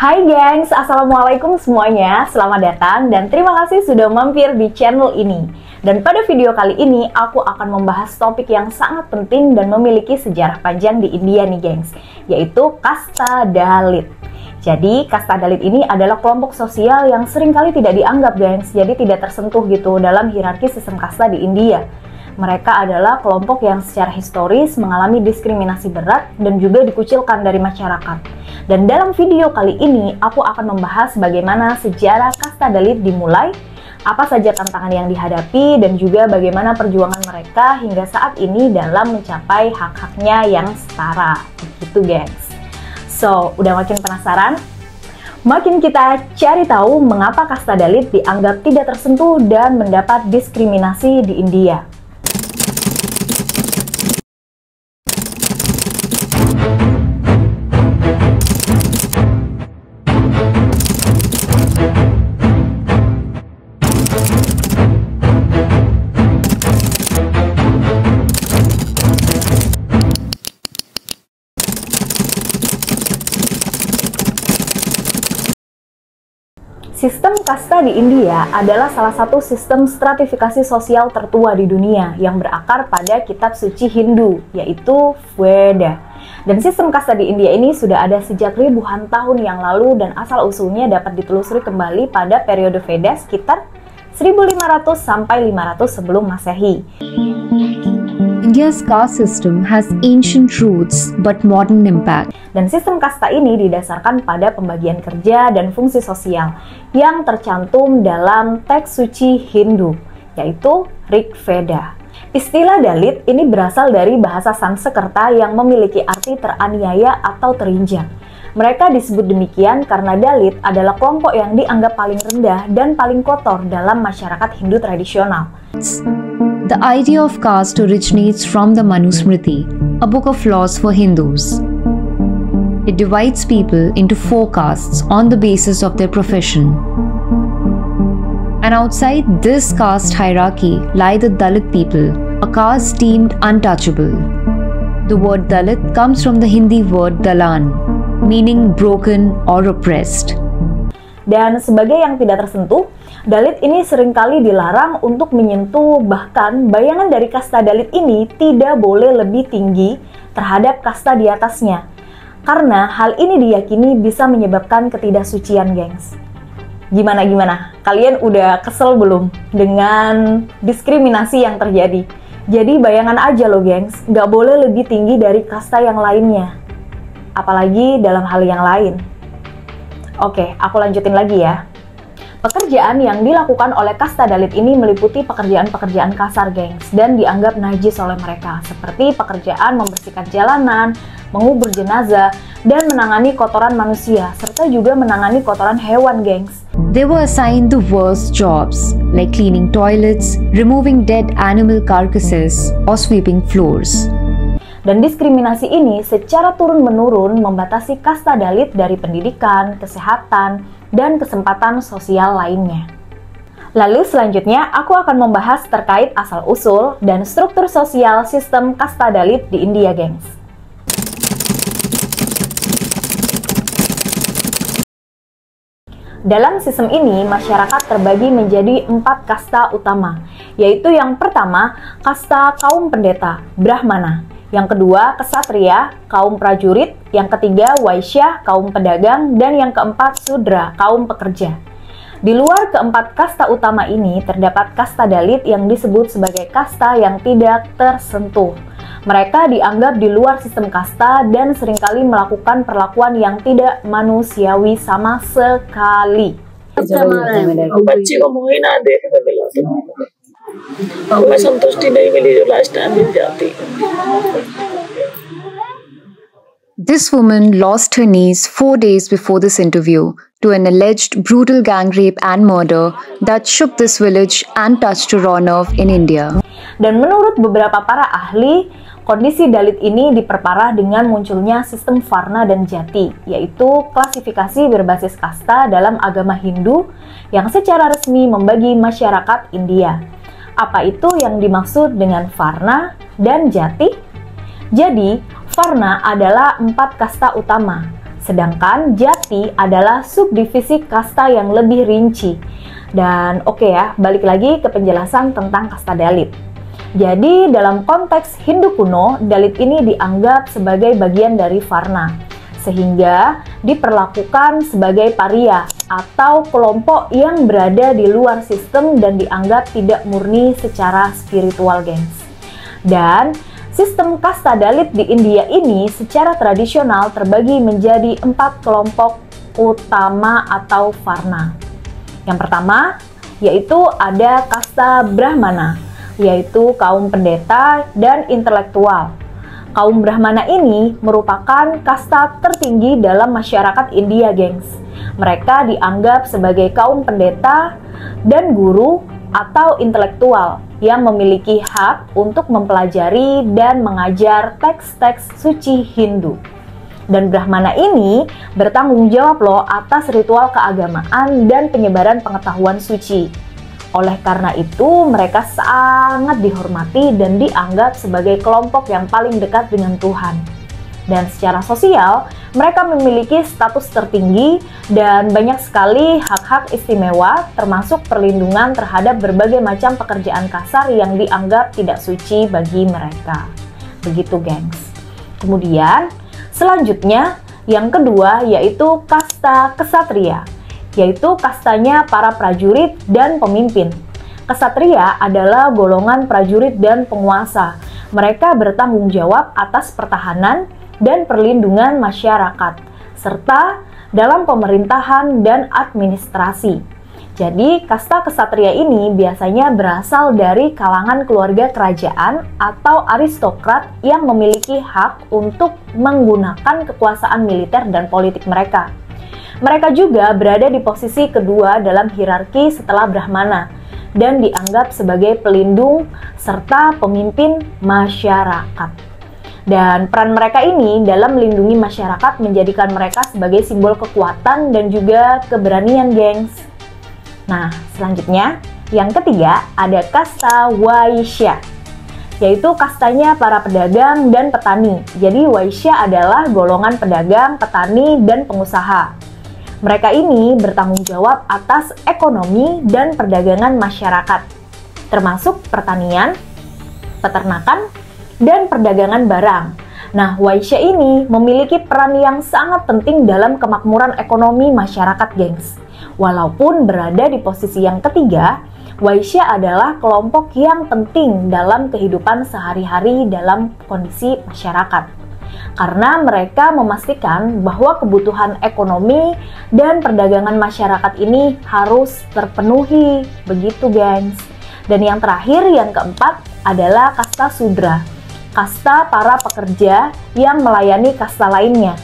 Hai gengs, Assalamualaikum semuanya, selamat datang dan terima kasih sudah mampir di channel ini. Dan pada video kali ini, aku akan membahas topik yang sangat penting dan memiliki sejarah panjang di India nih gengs, yaitu kasta Dalit. Jadi, kasta Dalit ini adalah kelompok sosial yang seringkali tidak dianggap gengs, jadi tidak tersentuh gitu dalam hierarki sistem kasta di India. Mereka adalah kelompok yang secara historis mengalami diskriminasi berat dan juga dikucilkan dari masyarakat. Dan dalam video kali ini, aku akan membahas bagaimana sejarah kasta Dalit dimulai, apa saja tantangan yang dihadapi, dan juga bagaimana perjuangan mereka hingga saat ini dalam mencapai hak-haknya yang setara. Begitu gengs. So, udah makin penasaran? Makin kita cari tahu mengapa kasta Dalit dianggap tidak tersentuh dan mendapat diskriminasi di India. Sistem kasta di India adalah salah satu sistem stratifikasi sosial tertua di dunia yang berakar pada kitab suci Hindu, yaitu Veda. Dan sistem kasta di India ini sudah ada sejak ribuan tahun yang lalu dan asal-usulnya dapat ditelusuri kembali pada periode Veda sekitar 1500 sampai 500 sebelum Masehi. India's caste system has ancient roots but modern impact. Dan sistem kasta ini didasarkan pada pembagian kerja dan fungsi sosial yang tercantum dalam teks suci Hindu, yaitu Rig Veda. Istilah Dalit ini berasal dari bahasa Sanskerta yang memiliki arti teraniaya atau terinjak. Mereka disebut demikian karena Dalit adalah kelompok yang dianggap paling rendah dan paling kotor dalam masyarakat Hindu tradisional. The idea of caste originates from the Manusmriti, a book of laws for Hindus. It divides people into 4 castes on the basis of their profession. And outside this caste hierarchy lie the Dalit people, a caste deemed untouchable. The word Dalit comes from the Hindi word Dalan, meaning broken or oppressed. Dan sebagai yang tidak tersentuh, Dalit ini seringkali dilarang untuk menyentuh, bahkan bayangan dari kasta Dalit ini tidak boleh lebih tinggi terhadap kasta di atasnya. Karena hal ini diyakini bisa menyebabkan ketidaksucian, gengs. Gimana? Kalian udah kesel belum dengan diskriminasi yang terjadi? Jadi bayangan aja loh, gengs, nggak boleh lebih tinggi dari kasta yang lainnya. Apalagi dalam hal yang lain. Oke, aku lanjutin lagi ya. Pekerjaan yang dilakukan oleh kasta Dalit ini meliputi pekerjaan-pekerjaan kasar, gengs, dan dianggap najis oleh mereka, seperti pekerjaan membersihkan jalanan, mengubur jenazah, dan menangani kotoran manusia, serta juga menangani kotoran hewan, gengs. They were assigned the worst jobs, like cleaning toilets, removing dead animal carcasses, or sweeping floors. Dan diskriminasi ini secara turun-menurun membatasi kasta Dalit dari pendidikan, kesehatan, dan kesempatan sosial lainnya. Lalu selanjutnya aku akan membahas terkait asal-usul dan struktur sosial sistem kasta Dalit di India, gengs. Dalam sistem ini, masyarakat terbagi menjadi 4 kasta utama, yaitu yang pertama, kasta kaum pendeta, Brahmana. Yang kedua, kesatria, kaum prajurit. Yang ketiga, waisya, kaum pedagang. Dan yang keempat, sudra, kaum pekerja. Di luar keempat kasta utama ini, terdapat kasta Dalit yang disebut sebagai kasta yang tidak tersentuh. Mereka dianggap di luar sistem kasta dan seringkali melakukan perlakuan yang tidak manusiawi sama sekali. मैं संतुष्टि नहीं मिली जो last time मिल जाती. This woman lost her niece 4 days before this interview to an alleged brutal gang rape and murder that shook this village and touched a raw nerve in India. Dan menurut beberapa para ahli, kondisi Dalit ini diperparah dengan munculnya sistem Varna dan Jati, yaitu klasifikasi berbasis kasta dalam agama Hindu yang secara resmi membagi masyarakat India. Apa itu yang dimaksud dengan Varna dan Jati? Jadi, Varna adalah 4 kasta utama, Sedangkan Jati adalah subdivisi kasta yang lebih rinci. Dan oke ya, balik lagi ke penjelasan tentang kasta Dalit. Jadi dalam konteks Hindu kuno, Dalit ini dianggap sebagai bagian dari Varna, sehingga diperlakukan sebagai paria atau kelompok yang berada di luar sistem dan dianggap tidak murni secara spiritual, gengs. Dan sistem kasta Dalit di India ini secara tradisional terbagi menjadi 4 kelompok utama atau Varna. Yang pertama yaitu ada kasta Brahmana, yaitu kaum pendeta dan intelektual. Kaum Brahmana ini merupakan kasta tertinggi dalam masyarakat India, gengs. Mereka dianggap sebagai kaum pendeta dan guru atau intelektual yang memiliki hak untuk mempelajari dan mengajar teks-teks suci Hindu. Dan Brahmana ini bertanggung jawab loh atas ritual keagamaan dan penyebaran pengetahuan suci. Oleh karena itu, mereka sangat dihormati dan dianggap sebagai kelompok yang paling dekat dengan Tuhan. Dan secara sosial, mereka memiliki status tertinggi dan banyak sekali hak-hak istimewa, termasuk perlindungan terhadap berbagai macam pekerjaan kasar yang dianggap tidak suci bagi mereka. Begitu, gengs. Kemudian, selanjutnya, yang kedua yaitu kasta Ksatria, yaitu kastanya para prajurit dan pemimpin. Ksatria adalah golongan prajurit dan penguasa. Mereka bertanggung jawab atas pertahanan dan perlindungan masyarakat, serta dalam pemerintahan dan administrasi. Jadi, kasta Ksatria ini biasanya berasal dari kalangan keluarga kerajaan atau aristokrat yang memiliki hak untuk menggunakan kekuasaan militer dan politik mereka. Mereka juga berada di posisi kedua dalam hierarki setelah Brahmana dan dianggap sebagai pelindung serta pemimpin masyarakat. Dan peran mereka ini dalam melindungi masyarakat menjadikan mereka sebagai simbol kekuatan dan juga keberanian, gengs. Nah, selanjutnya, yang ketiga ada kasta Waisya, yaitu kastanya para pedagang dan petani. Jadi Waisya adalah golongan pedagang, petani, dan pengusaha. Mereka ini bertanggung jawab atas ekonomi dan perdagangan masyarakat, termasuk pertanian, peternakan, dan perdagangan barang. Nah, Waisya ini memiliki peran yang sangat penting dalam kemakmuran ekonomi masyarakat, gengs. Walaupun berada di posisi yang ketiga, Waisya adalah kelompok yang penting dalam kehidupan sehari-hari dalam kondisi masyarakat. Karena mereka memastikan bahwa kebutuhan ekonomi dan perdagangan masyarakat ini harus terpenuhi. Begitu, gengs. Dan yang terakhir, yang keempat adalah kasta Sudra, kasta para pekerja yang melayani kasta lainnya.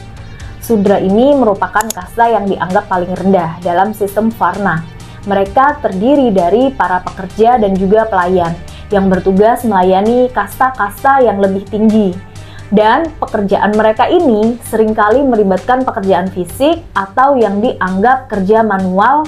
Sudra ini merupakan kasta yang dianggap paling rendah dalam sistem Varna. Mereka terdiri dari para pekerja dan juga pelayan yang bertugas melayani kasta-kasta yang lebih tinggi. Dan pekerjaan mereka ini seringkali melibatkan pekerjaan fisik atau yang dianggap kerja manual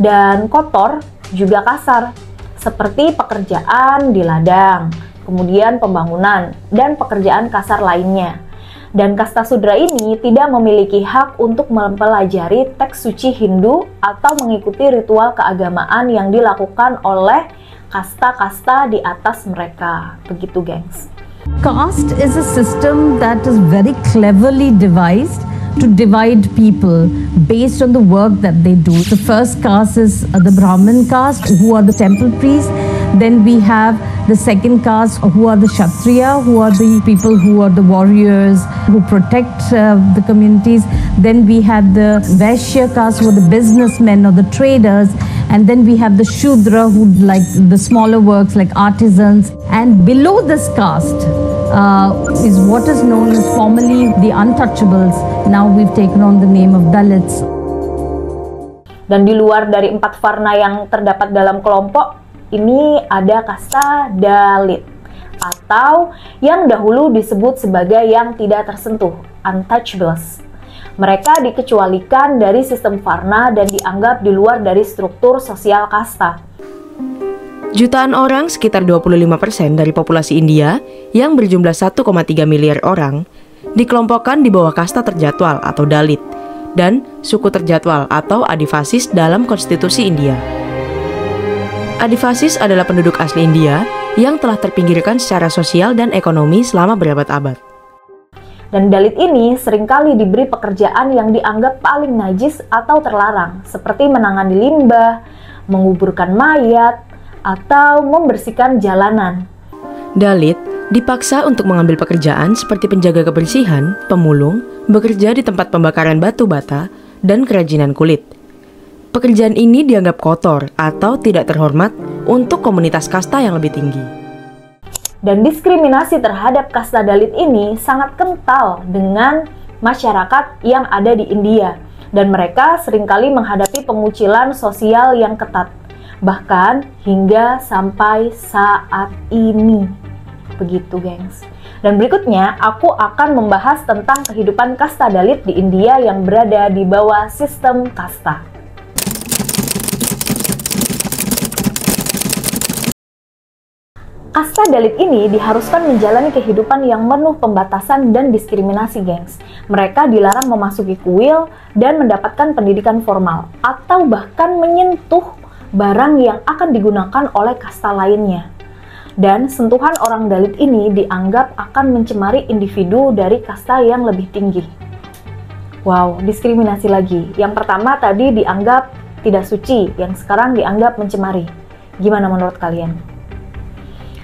dan kotor, juga kasar, seperti pekerjaan di ladang, kemudian pembangunan, dan pekerjaan kasar lainnya. Dan kasta Sudra ini tidak memiliki hak untuk mempelajari teks suci Hindu atau mengikuti ritual keagamaan yang dilakukan oleh kasta-kasta di atas mereka. Begitu, gengs. Caste is a system that is very cleverly devised to divide people based on the work that they do. The first caste is the Brahmin caste, who are the temple priests. Then we have the second caste, who are the Kshatriya, who are the people who are the warriors, who protect the communities. Then we have the Vaishya caste, who are the businessmen or the traders. And then we have the Shudra, who like the smaller works like artisans. And below this caste is what is known as formerly the untouchables. Now we've taken on the name of Dalits. Dan di luar dari 4 Varna yang terdapat dalam kelompok, ini ada kasta Dalit, atau yang dahulu disebut sebagai yang tidak tersentuh, untouchables. Mereka dikecualikan dari sistem Varna dan dianggap di luar dari struktur sosial kasta. Jutaan orang, sekitar 25% dari populasi India yang berjumlah 1,3 miliar orang, dikelompokkan di bawah kasta terjadwal atau Dalit dan suku terjadwal atau Adivasis dalam konstitusi India. Adivasis adalah penduduk asli India yang telah terpinggirkan secara sosial dan ekonomi selama berabad-abad. Dan Dalit ini seringkali diberi pekerjaan yang dianggap paling najis atau terlarang, seperti menangani limbah, menguburkan mayat, atau membersihkan jalanan. Dalit dipaksa untuk mengambil pekerjaan seperti penjaga kebersihan, pemulung, bekerja di tempat pembakaran batu bata, dan kerajinan kulit. Pekerjaan ini dianggap kotor atau tidak terhormat untuk komunitas kasta yang lebih tinggi. Dan diskriminasi terhadap kasta Dalit ini sangat kental dengan masyarakat yang ada di India, dan mereka seringkali menghadapi pengucilan sosial yang ketat, bahkan hingga sampai saat ini. Begitu, gengs. Dan berikutnya aku akan membahas tentang kehidupan kasta Dalit di India yang berada di bawah sistem kasta. Kasta Dalit ini diharuskan menjalani kehidupan yang penuh pembatasan dan diskriminasi, gengs. Mereka dilarang memasuki kuil dan mendapatkan pendidikan formal, atau bahkan menyentuh barang yang akan digunakan oleh kasta lainnya. Dan sentuhan orang Dalit ini dianggap akan mencemari individu dari kasta yang lebih tinggi. Wow, diskriminasi lagi. Yang pertama tadi dianggap tidak suci, yang sekarang dianggap mencemari. Gimana menurut kalian?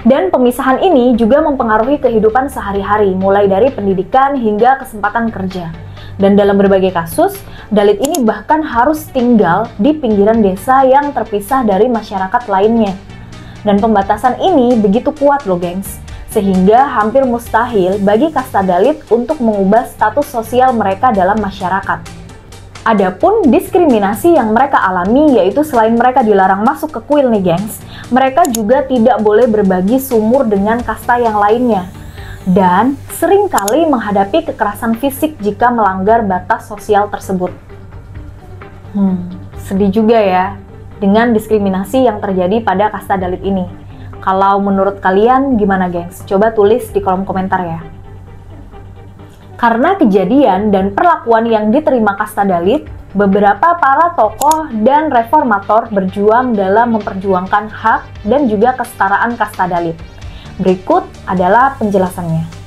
Dan pemisahan ini juga mempengaruhi kehidupan sehari-hari, mulai dari pendidikan hingga kesempatan kerja. Dan dalam berbagai kasus, Dalit ini bahkan harus tinggal di pinggiran desa yang terpisah dari masyarakat lainnya. Dan pembatasan ini begitu kuat loh, gengs, sehingga hampir mustahil bagi kasta Dalit untuk mengubah status sosial mereka dalam masyarakat. Adapun diskriminasi yang mereka alami yaitu selain mereka dilarang masuk ke kuil nih, gengs, mereka juga tidak boleh berbagi sumur dengan kasta yang lainnya. Dan seringkali menghadapi kekerasan fisik jika melanggar batas sosial tersebut. Sedih juga ya dengan diskriminasi yang terjadi pada kasta Dalit ini. Kalau menurut kalian gimana, gengs? Coba tulis di kolom komentar ya. Karena kejadian dan perlakuan yang diterima kasta Dalit, beberapa para tokoh dan reformator berjuang dalam memperjuangkan hak dan juga kesetaraan kasta Dalit. Berikut adalah penjelasannya.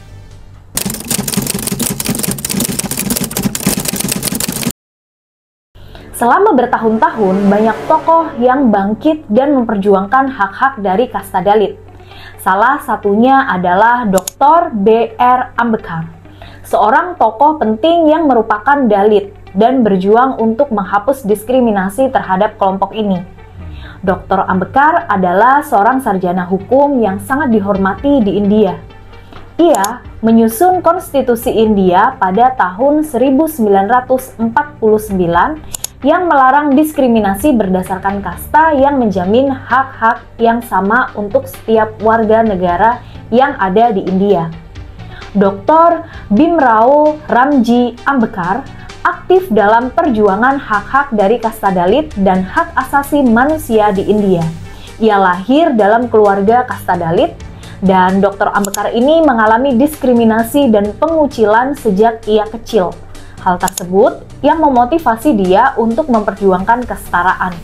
Selama bertahun-tahun, banyak tokoh yang bangkit dan memperjuangkan hak-hak dari kasta Dalit. Salah satunya adalah Dr. B.R. Ambedkar, seorang tokoh penting yang merupakan Dalit dan berjuang untuk menghapus diskriminasi terhadap kelompok ini. Dr. Ambedkar adalah seorang sarjana hukum yang sangat dihormati di India. Ia menyusun konstitusi India pada tahun 1949 yang melarang diskriminasi berdasarkan kasta yang menjamin hak-hak yang sama untuk setiap warga negara yang ada di India. Dr. Bhimrao Ramji Ambedkar aktif dalam perjuangan hak-hak dari kasta Dalit dan hak asasi manusia di India. Ia lahir dalam keluarga kasta Dalit, dan Dr. Ambedkar ini mengalami diskriminasi dan pengucilan sejak ia kecil. Hal tersebut yang memotivasi dia untuk memperjuangkan kesetaraan.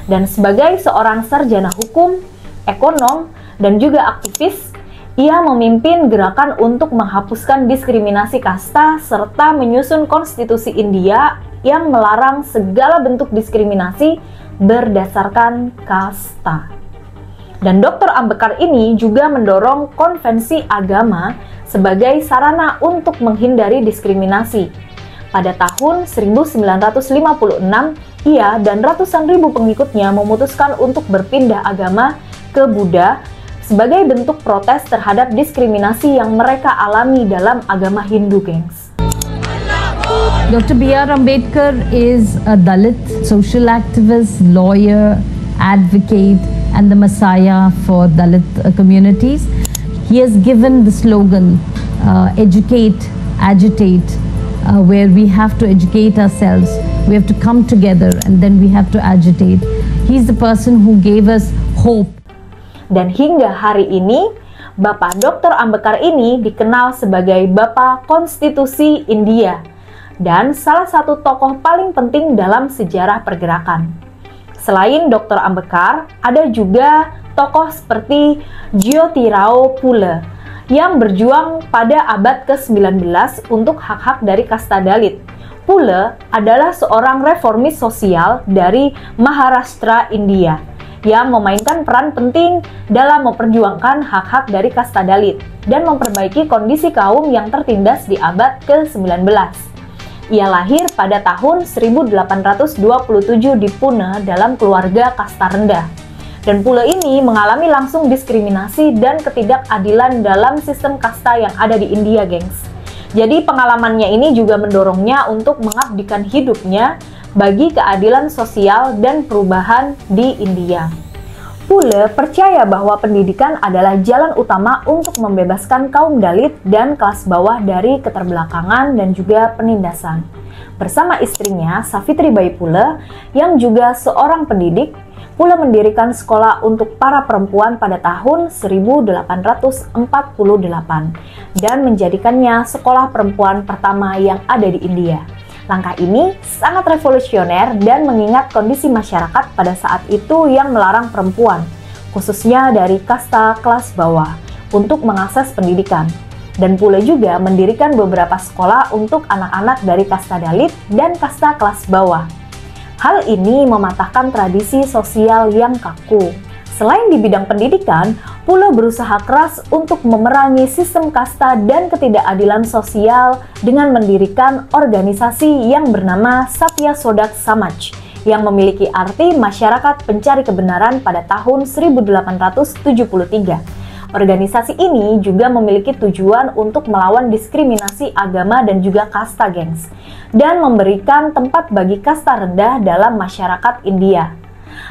Dan sebagai seorang sarjana hukum, ekonom, dan juga aktivis, ia memimpin gerakan untuk menghapuskan diskriminasi kasta serta menyusun konstitusi India yang melarang segala bentuk diskriminasi berdasarkan kasta. Dan Dr. Ambedkar ini juga mendorong konvensi agama sebagai sarana untuk menghindari diskriminasi. Pada tahun 1956, ia dan ratusan ribu pengikutnya memutuskan untuk berpindah agama ke Buddha sebagai bentuk protes terhadap diskriminasi yang mereka alami dalam agama Hindu, gengs. Dr. B.R. Ambedkar is a Dalit social activist, lawyer, advocate, and the messiah for Dalit communities. He has given the slogan, educate, agitate, where we have to educate ourselves, we have to come together, and then we have to agitate. He's the person who gave us hope. Dan hingga hari ini, Bapak Dr. Ambedkar ini dikenal sebagai Bapak Konstitusi India dan salah satu tokoh paling penting dalam sejarah pergerakan. Selain Dr. Ambedkar, ada juga tokoh seperti Jyotirao Phule yang berjuang pada abad ke-19 untuk hak-hak dari kasta Dalit. Phule adalah seorang reformis sosial dari Maharashtra, India, yang memainkan peran penting dalam memperjuangkan hak-hak dari kasta Dalit dan memperbaiki kondisi kaum yang tertindas di abad ke-19. Ia lahir pada tahun 1827 di Pune dalam keluarga kasta rendah. Dan Phule ini mengalami langsung diskriminasi dan ketidakadilan dalam sistem kasta yang ada di India, gengs. Jadi pengalamannya ini juga mendorongnya untuk mengabdikan hidupnya bagi keadilan sosial dan perubahan di India. Phule percaya bahwa pendidikan adalah jalan utama untuk membebaskan kaum Dalit dan kelas bawah dari keterbelakangan dan juga penindasan. Bersama istrinya, Savitribai Phule, yang juga seorang pendidik, Phule mendirikan sekolah untuk para perempuan pada tahun 1848 dan menjadikannya sekolah perempuan pertama yang ada di India. Langkah ini sangat revolusioner dan mengingat kondisi masyarakat pada saat itu yang melarang perempuan, khususnya dari kasta kelas bawah, untuk mengakses pendidikan. Dan Phule juga mendirikan beberapa sekolah untuk anak-anak dari kasta Dalit dan kasta kelas bawah. Hal ini mematahkan tradisi sosial yang kaku. Selain di bidang pendidikan, Phule berusaha keras untuk memerangi sistem kasta dan ketidakadilan sosial dengan mendirikan organisasi yang bernama Satya Sodak Samaj yang memiliki arti masyarakat pencari kebenaran pada tahun 1873. Organisasi ini juga memiliki tujuan untuk melawan diskriminasi agama dan juga kasta, gengs, dan memberikan tempat bagi kasta rendah dalam masyarakat India.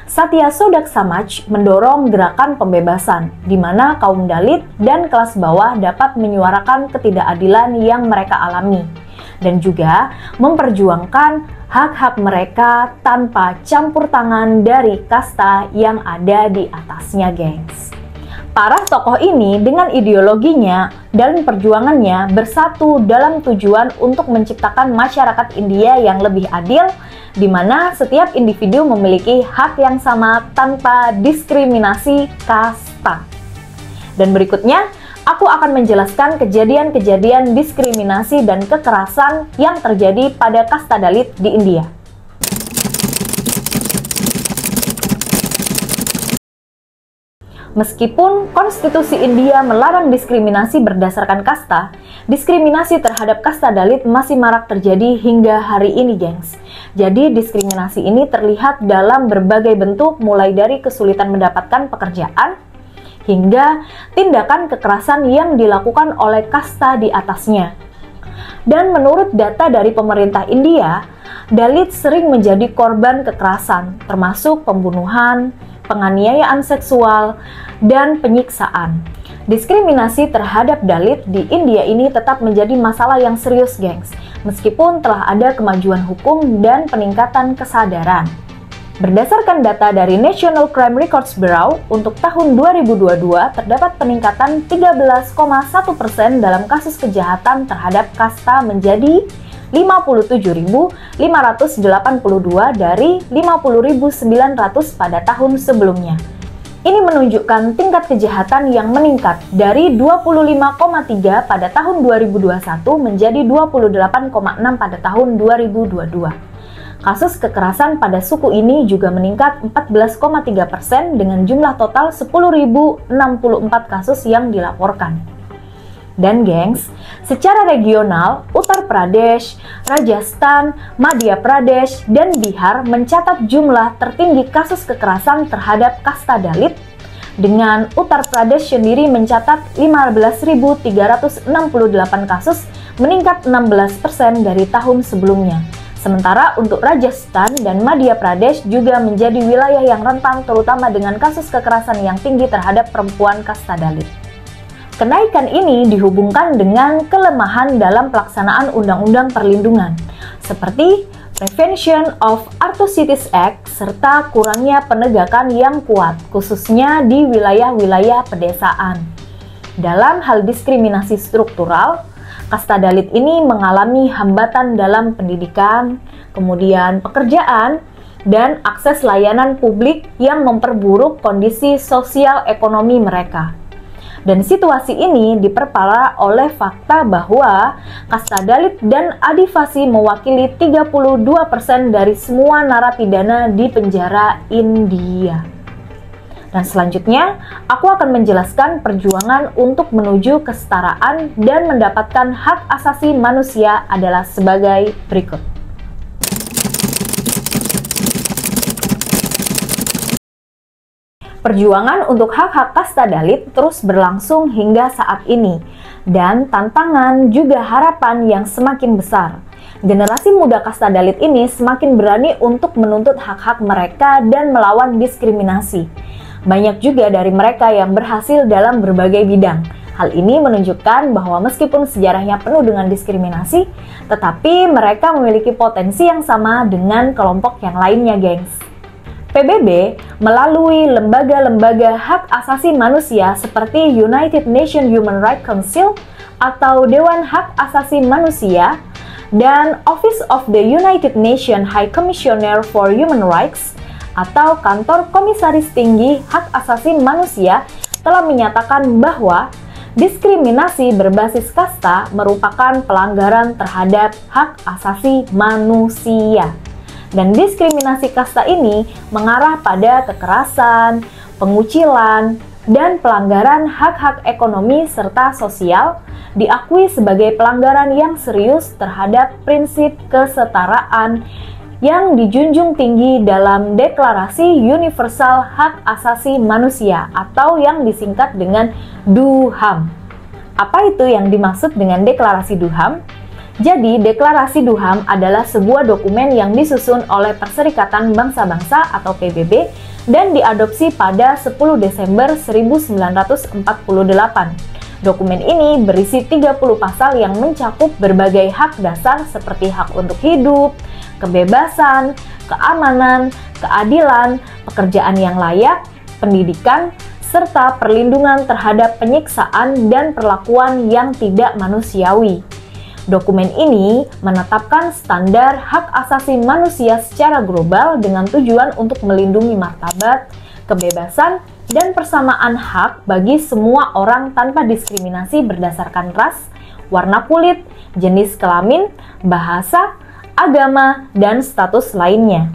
Satya Sodak Samaj mendorong gerakan pembebasan, di mana kaum Dalit dan kelas bawah dapat menyuarakan ketidakadilan yang mereka alami, dan juga memperjuangkan hak-hak mereka tanpa campur tangan dari kasta yang ada di atasnya, gengs. Para tokoh ini dengan ideologinya dan perjuangannya bersatu dalam tujuan untuk menciptakan masyarakat India yang lebih adil, di mana setiap individu memiliki hak yang sama tanpa diskriminasi kasta. Dan berikutnya, aku akan menjelaskan kejadian-kejadian diskriminasi dan kekerasan yang terjadi pada kasta Dalit di India. Meskipun konstitusi India melarang diskriminasi berdasarkan kasta, diskriminasi terhadap kasta Dalit masih marak terjadi hingga hari ini, gengs. Jadi diskriminasi ini terlihat dalam berbagai bentuk, mulai dari kesulitan mendapatkan pekerjaan, hingga tindakan kekerasan yang dilakukan oleh kasta di atasnya. Dan menurut data dari pemerintah India, Dalit sering menjadi korban kekerasan, termasuk pembunuhan, penganiayaan seksual, dan penyiksaan. Diskriminasi terhadap Dalit di India ini tetap menjadi masalah yang serius, gengs, meskipun telah ada kemajuan hukum dan peningkatan kesadaran. Berdasarkan data dari National Crime Records Bureau, untuk tahun 2022 terdapat peningkatan 13,1% dalam kasus kejahatan terhadap kasta menjadi 57.582 dari 50.900 pada tahun sebelumnya. Ini menunjukkan tingkat kejahatan yang meningkat dari 25,3 pada tahun 2021 menjadi 28,6 pada tahun 2022. Kasus kekerasan pada suku ini juga meningkat 14,3% dengan jumlah total 10.064 kasus yang dilaporkan. Dan gengs, secara regional, Uttar Pradesh, Rajasthan, Madhya Pradesh, dan Bihar mencatat jumlah tertinggi kasus kekerasan terhadap kasta Dalit, dengan Uttar Pradesh sendiri mencatat 15.368 kasus, meningkat 16% dari tahun sebelumnya. Sementara untuk Rajasthan dan Madhya Pradesh juga menjadi wilayah yang rentan terutama dengan kasus kekerasan yang tinggi terhadap perempuan kasta Dalit. Kenaikan ini dihubungkan dengan kelemahan dalam pelaksanaan undang-undang perlindungan, seperti Prevention of Atrocities Act, serta kurangnya penegakan yang kuat, khususnya di wilayah-wilayah pedesaan. Dalam hal diskriminasi struktural, kasta Dalit ini mengalami hambatan dalam pendidikan, kemudian pekerjaan, dan akses layanan publik yang memperburuk kondisi sosial ekonomi mereka. Dan situasi ini diperparah oleh fakta bahwa kasta Dalit dan Adivasi mewakili 32% dari semua narapidana di penjara India. Dan selanjutnya, aku akan menjelaskan perjuangan untuk menuju kesetaraan dan mendapatkan hak asasi manusia adalah sebagai berikut. Perjuangan untuk hak-hak kasta Dalit terus berlangsung hingga saat ini, dan tantangan juga harapan yang semakin besar. Generasi muda kasta Dalit ini semakin berani untuk menuntut hak-hak mereka dan melawan diskriminasi. Banyak juga dari mereka yang berhasil dalam berbagai bidang. Hal ini menunjukkan bahwa meskipun sejarahnya penuh dengan diskriminasi, tetapi mereka memiliki potensi yang sama dengan kelompok yang lainnya, gengs. PBB melalui lembaga-lembaga hak asasi manusia seperti United Nations Human Rights Council atau Dewan Hak Asasi Manusia dan Office of the United Nations High Commissioner for Human Rights atau Kantor Komisaris Tinggi Hak Asasi Manusia telah menyatakan bahwa diskriminasi berbasis kasta merupakan pelanggaran terhadap hak asasi manusia. Dan diskriminasi kasta ini mengarah pada kekerasan, pengucilan, dan pelanggaran hak-hak ekonomi serta sosial, diakui sebagai pelanggaran yang serius terhadap prinsip kesetaraan yang dijunjung tinggi dalam Deklarasi Universal Hak Asasi Manusia atau yang disingkat dengan DUHAM. Apa itu yang dimaksud dengan Deklarasi DUHAM? Jadi, Deklarasi DUHAM adalah sebuah dokumen yang disusun oleh Perserikatan Bangsa-Bangsa atau PBB dan diadopsi pada 10 Desember 1948. Dokumen ini berisi 30 pasal yang mencakup berbagai hak dasar seperti hak untuk hidup, kebebasan, keamanan, keadilan, pekerjaan yang layak, pendidikan, serta perlindungan terhadap penyiksaan dan perlakuan yang tidak manusiawi. Dokumen ini menetapkan standar hak asasi manusia secara global dengan tujuan untuk melindungi martabat, kebebasan, dan persamaan hak bagi semua orang tanpa diskriminasi berdasarkan ras, warna kulit, jenis kelamin, bahasa, agama, dan status lainnya.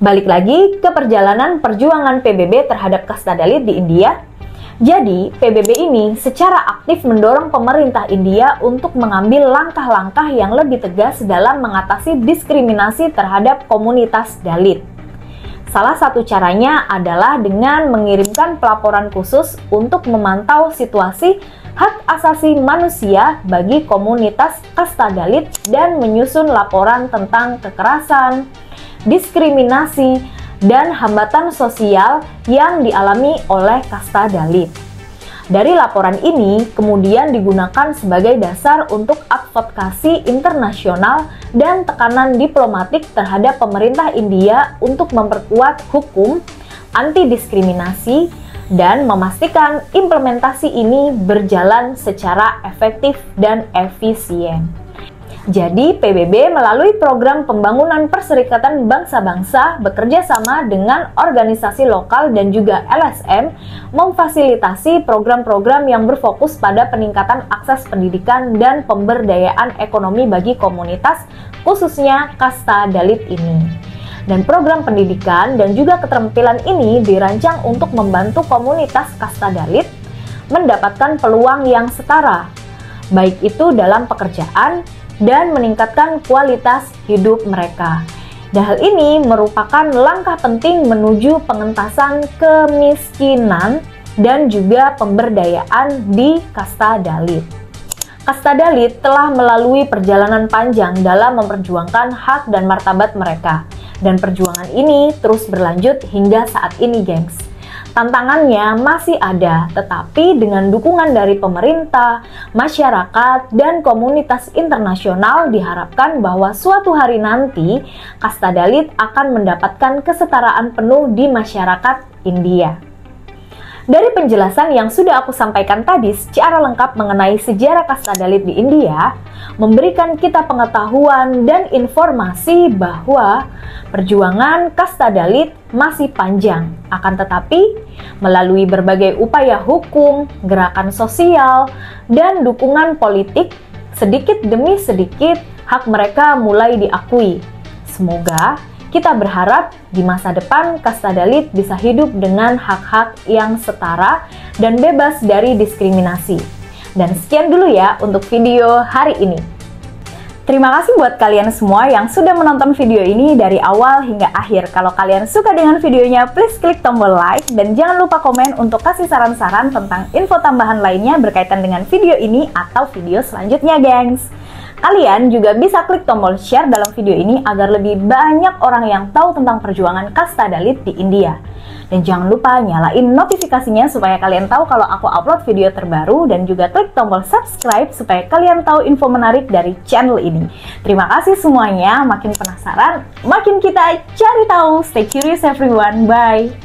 Balik lagi ke perjalanan perjuangan PBB terhadap kasta Dalit di India. Jadi, PBB ini secara aktif mendorong pemerintah India untuk mengambil langkah-langkah yang lebih tegas dalam mengatasi diskriminasi terhadap komunitas Dalit. Salah satu caranya adalah dengan mengirimkan pelaporan khusus untuk memantau situasi hak asasi manusia bagi komunitas kasta Dalit dan menyusun laporan tentang kekerasan, diskriminasi, dan hambatan sosial yang dialami oleh kasta Dalit. Dari laporan ini kemudian digunakan sebagai dasar untuk advokasi internasional dan tekanan diplomatik terhadap pemerintah India untuk memperkuat hukum anti diskriminasi dan memastikan implementasi ini berjalan secara efektif dan efisien. Jadi, PBB melalui program pembangunan Perserikatan Bangsa-Bangsa bekerja sama dengan organisasi lokal dan juga LSM memfasilitasi program-program yang berfokus pada peningkatan akses pendidikan dan pemberdayaan ekonomi bagi komunitas, khususnya kasta Dalit ini. Dan program pendidikan dan juga keterampilan ini dirancang untuk membantu komunitas kasta Dalit mendapatkan peluang yang setara, baik itu dalam pekerjaan dan meningkatkan kualitas hidup mereka. Dan hal ini merupakan langkah penting menuju pengentasan kemiskinan dan juga pemberdayaan di kasta Dalit. Kasta Dalit telah melalui perjalanan panjang dalam memperjuangkan hak dan martabat mereka. Dan perjuangan ini terus berlanjut hingga saat ini, gengs. Tantangannya masih ada, tetapi dengan dukungan dari pemerintah, masyarakat, dan komunitas internasional diharapkan bahwa suatu hari nanti kasta Dalit akan mendapatkan kesetaraan penuh di masyarakat India. Dari penjelasan yang sudah aku sampaikan tadi secara lengkap mengenai sejarah kasta Dalit di India, memberikan kita pengetahuan dan informasi bahwa perjuangan kasta Dalit masih panjang. Akan tetapi, melalui berbagai upaya hukum, gerakan sosial, dan dukungan politik, sedikit demi sedikit hak mereka mulai diakui. Semoga kita berharap di masa depan kasta Dalit bisa hidup dengan hak-hak yang setara dan bebas dari diskriminasi. Dan sekian dulu ya untuk video hari ini. Terima kasih buat kalian semua yang sudah menonton video ini dari awal hingga akhir. Kalau kalian suka dengan videonya, please klik tombol like dan jangan lupa komen untuk kasih saran-saran tentang info tambahan lainnya berkaitan dengan video ini atau video selanjutnya, gengs. Kalian juga bisa klik tombol share dalam video ini agar lebih banyak orang yang tahu tentang perjuangan kasta Dalit di India. Dan jangan lupa nyalain notifikasinya supaya kalian tahu kalau aku upload video terbaru, dan juga klik tombol subscribe supaya kalian tahu info menarik dari channel ini. Terima kasih semuanya, makin penasaran, makin kita cari tahu. Stay curious everyone, bye!